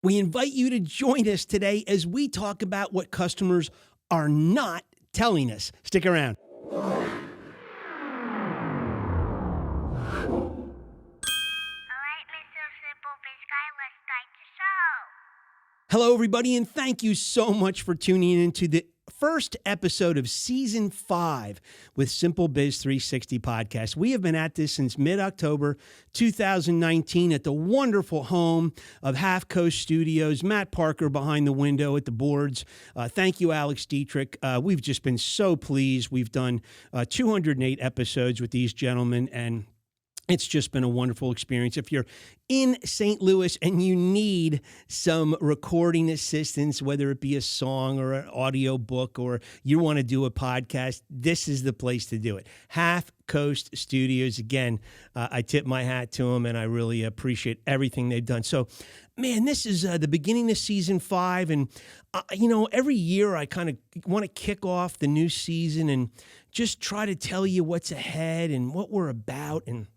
We invite you to join us today as we talk about what customers are not telling us. Stick around. All right, Mr. SimpleBiz guy, let's start the show. Hello, everybody, and thank you so much for tuning into the first episode of Season 5 with SimpleBiz360 podcast. We have been at this since mid-October 2019 at the wonderful home of Half Coast Studios. Matt Parker behind the window at the boards. Thank you, Alex Dietrich. We've just been so pleased. We've done 208 episodes with these gentlemen, and it's just been a wonderful experience. If you're in St. Louis and you need some recording assistance, whether it be a song or an audio book, or you want to do a podcast, this is the place to do it. Half Coast Studios. Again, I tip my hat to them, and I really appreciate everything they've done. So, man, this is the beginning of Season 5, and, every year I kind of want to kick off the new season and just try to tell you what's ahead and what we're about, and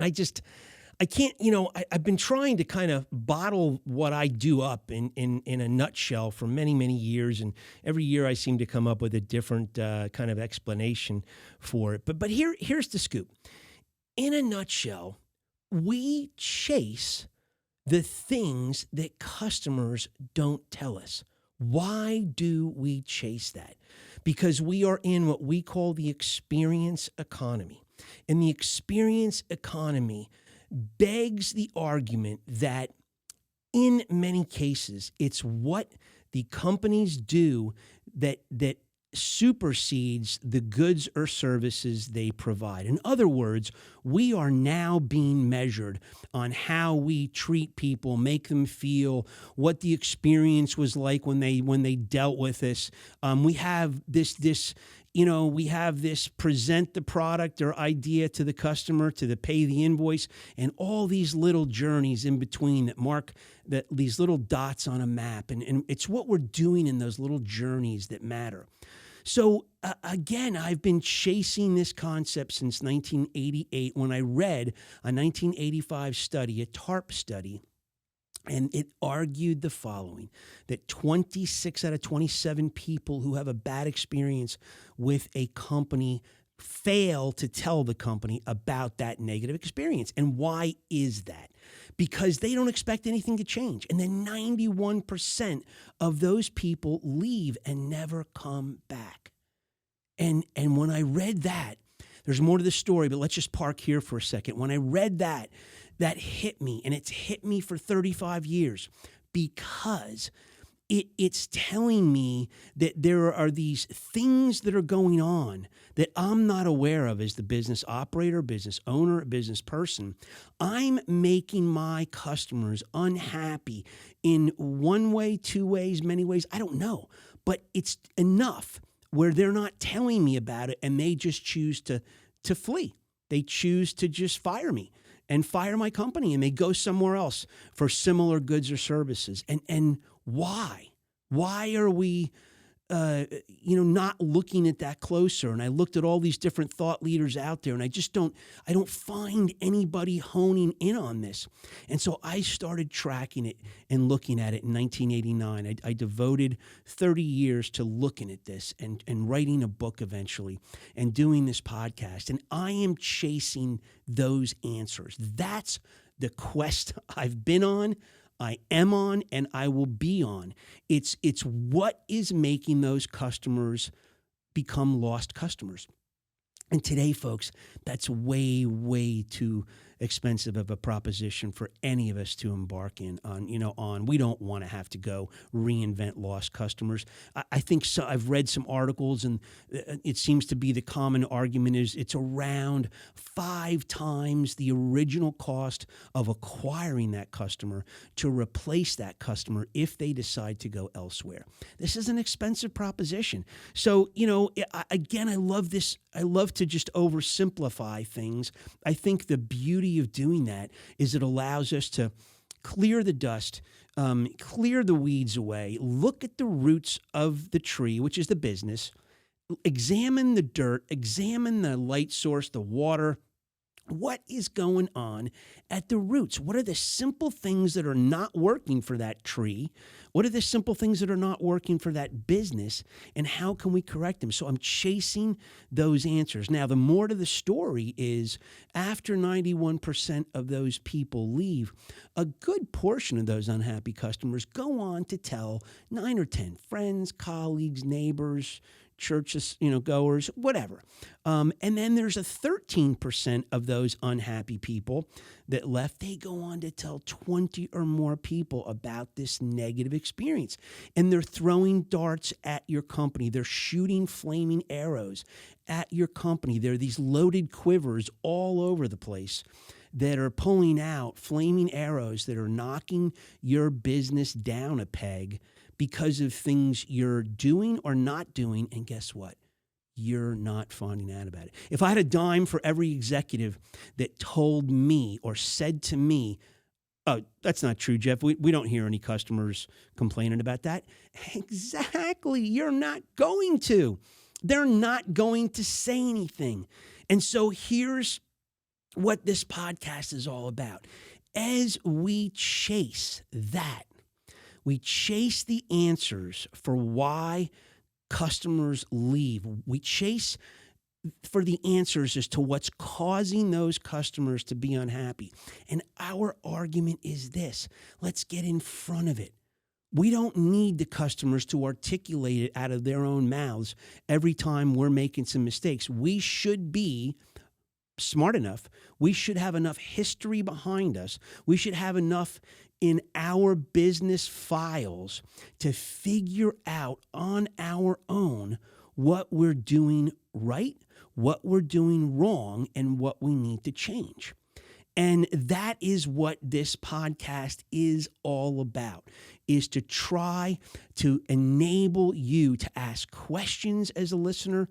I can't, I've been trying to kind of bottle what I do up in a nutshell for many, many years. And every year I seem to come up with a different kind of explanation for it. But here's the scoop. In a nutshell, we chase the things that customers don't tell us. Why do we chase that? Because we are in what we call the experience economy. And the experience economy begs the argument that in many cases, it's what the companies do that supersedes the goods or services they provide. In other words, we are now being measured on how we treat people, make them feel, what the experience was like when they dealt with us. We have this present the product or idea to the customer, to the pay the invoice, and all these little journeys in between that mark these little dots on a map. And it's what we're doing in those little journeys that matter. So again, I've been chasing this concept since 1988 when I read a 1985 study, a TARP study, and it argued the following, that 26 out of 27 people who have a bad experience with a company fail to tell the company about that negative experience. And why is that? Because they don't expect anything to change. And then 91% of those people leave and never come back. And when I read that, there's more to the story, but let's just park here for a second. When I read that hit me, and it's hit me for 35 years because it's telling me that there are these things that are going on that I'm not aware of as the business operator, business owner, business person. I'm making my customers unhappy in one way, two ways, many ways. I don't know, but it's enough where they're not telling me about it and they just choose to flee. They choose to just fire me and fire my company, and they go somewhere else for similar goods or services. And why? Why are we, not looking at that closer? And I looked at all these different thought leaders out there, and I don't find anybody honing in on this. And so I started tracking it and looking at it in 1989. I devoted 30 years to looking at this and writing a book eventually and doing this podcast. And I am chasing those answers. That's the quest I've been on, I am on, and I will be on. It's what is making those customers become lost customers. And today, folks, that's way, way too expensive of a proposition for any of us to embark on. We don't want to have to go reinvent lost customers. I think so. I've read some articles, and it seems to be the common argument is it's around 5 times the original cost of acquiring that customer to replace that customer if they decide to go elsewhere. This is an expensive proposition. So, again, I love this. I love to just oversimplify things. I think the beauty of doing that is it allows us to clear the dust, clear the weeds away, look at the roots of the tree, which is the business, examine the dirt, examine the light source, the water, What is going on at the roots? What are the simple things that are not working for that tree? What are the simple things that are not working for that business? And how can we correct them? So I'm chasing those answers. Now, the more to the story is after 91% of those people leave, a good portion of those unhappy customers go on to tell 9 or 10 friends, colleagues, neighbors, churches, goers, whatever. And then there's a 13% of those unhappy people that left. They go on to tell 20 or more people about this negative experience. And they're throwing darts at your company. They're shooting flaming arrows at your company. There are these loaded quivers all over the place that are pulling out flaming arrows that are knocking your business down a peg because of things you're doing or not doing. And guess what? You're not finding out about it. If I had a dime for every executive that told me or said to me, "Oh, that's not true, Jeff. We don't hear any customers complaining about that." Exactly. You're not going to. They're not going to say anything. And so here's what this podcast is all about. As we chase that, we chase the answers for why customers leave. We chase for the answers as to what's causing those customers to be unhappy. And our argument is this: let's get in front of it. We don't need the customers to articulate it out of their own mouths every time we're making some mistakes. We should be smart enough. We should have enough history behind us. We should have enough in our business files to figure out on our own what we're doing right, what we're doing wrong, and what we need to change. And that is what this podcast is all about, is to try to enable you to ask questions as a listener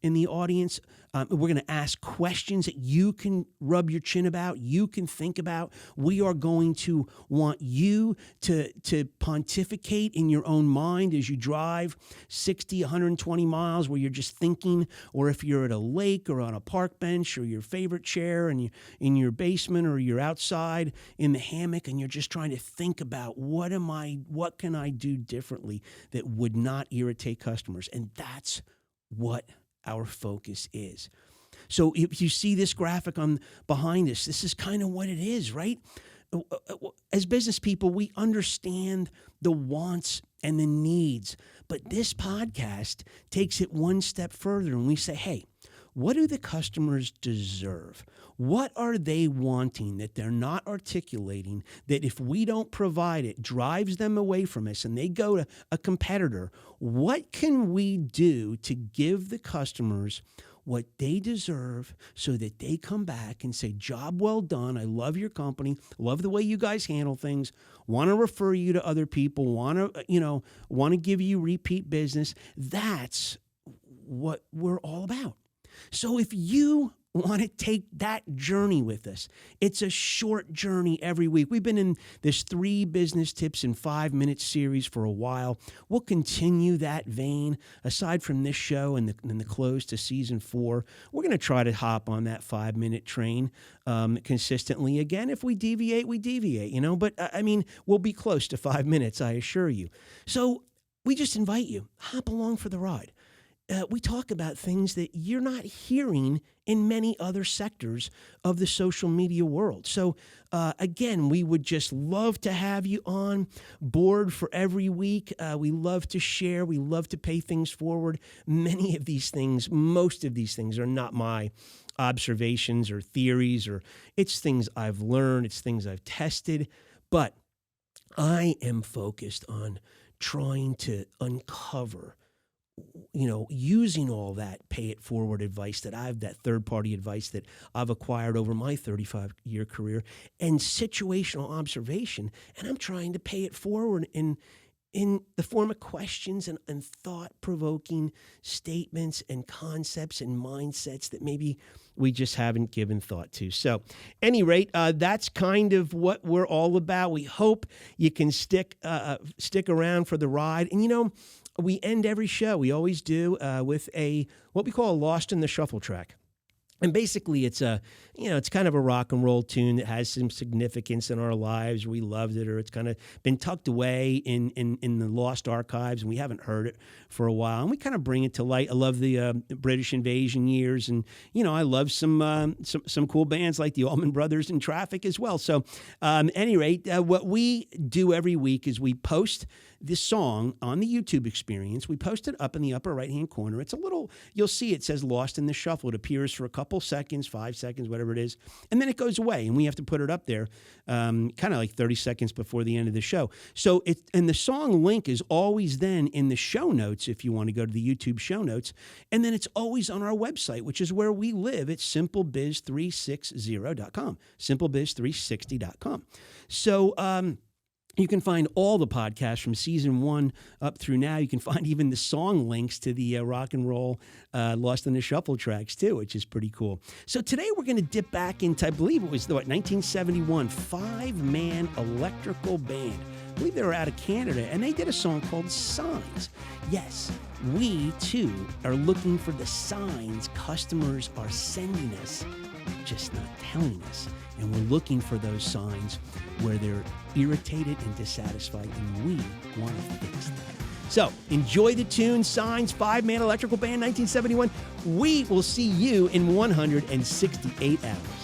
in the audience. We're going to ask questions that you can rub your chin about, you can think about. We are going to want you to pontificate in your own mind as you drive 60, 120 miles where you're just thinking, or if you're at a lake or on a park bench or your favorite chair and you're in your basement or you're outside in the hammock and you're just trying to think about what can I do differently that would not irritate customers. And that's what our focus is. So if you see this graphic on behind us, this is kind of what it is, right? As business people, we understand the wants and the needs, but this podcast takes it one step further and we say, hey, what do the customers deserve? What are they wanting that they're not articulating, that if we don't provide it, drives them away from us and they go to a competitor? What can we do to give the customers what they deserve so that they come back and say, job well done, I love your company, love the way you guys handle things, want to refer you to other people, want to give you repeat business? That's what we're all about. So if you want to take that journey with us, it's a short journey every week. We've been in this 3 business tips in 5 minutes series for a while. We'll continue that vein. Aside from this show and the close to season 4, we're going to try to hop on that 5-minute train consistently. Again, if we deviate, we deviate, but we'll be close to 5 minutes, I assure you. So we just invite you, hop along for the ride. We talk about things that you're not hearing in many other sectors of the social media world. So again, we would just love to have you on board for every week. We love to share. We love to pay things forward. Most of these things are not my observations or theories, or it's things I've learned. It's things I've tested. But I am focused on trying to uncover, using all that pay it forward advice that third-party advice that I've acquired over my 35-year career and situational observation, and I'm trying to pay it forward in the form of questions and thought-provoking statements and concepts and mindsets that maybe we just haven't given thought to. So, any rate, that's kind of what we're all about. We hope you can stick around for the ride. And we end every show, we always do, with what we call a Lost in the Shuffle track. And basically, it's it's kind of a rock and roll tune that has some significance in our lives. We loved it, or it's kind of been tucked away in the lost archives, and we haven't heard it for a while. And we kind of bring it to light. I love the British invasion years, and I love some cool bands like the Allman Brothers and Traffic as well. So, at any rate, what we do every week is we post this song on the YouTube experience. We post it up in the upper right-hand corner. It's a little, you'll see it says Lost in the Shuffle. It appears for a couple seconds, 5 seconds, whatever it is, and then it goes away, and we have to put it up there kind of like 30 seconds before the end of the show. So and the song link is always then in the show notes if you want to go to the YouTube show notes, and then it's always on our website, which is where we live. It's SimpleBiz360.com, SimpleBiz360.com. So, you can find all the podcasts from season 1 up through now. You can find even the song links to the rock and roll Lost in the Shuffle tracks too, which is pretty cool. So today we're going to dip back into, I believe it was 1971, 5-man electrical band. I believe they were out of Canada, and they did a song called Signs. Yes, we too are looking for the signs customers are sending us, just not telling us. And we're looking for those signs where they're irritated and dissatisfied, and we want to fix that. So enjoy the tune, Signs, 5-man electrical band, 1971. We will see you in 168 hours.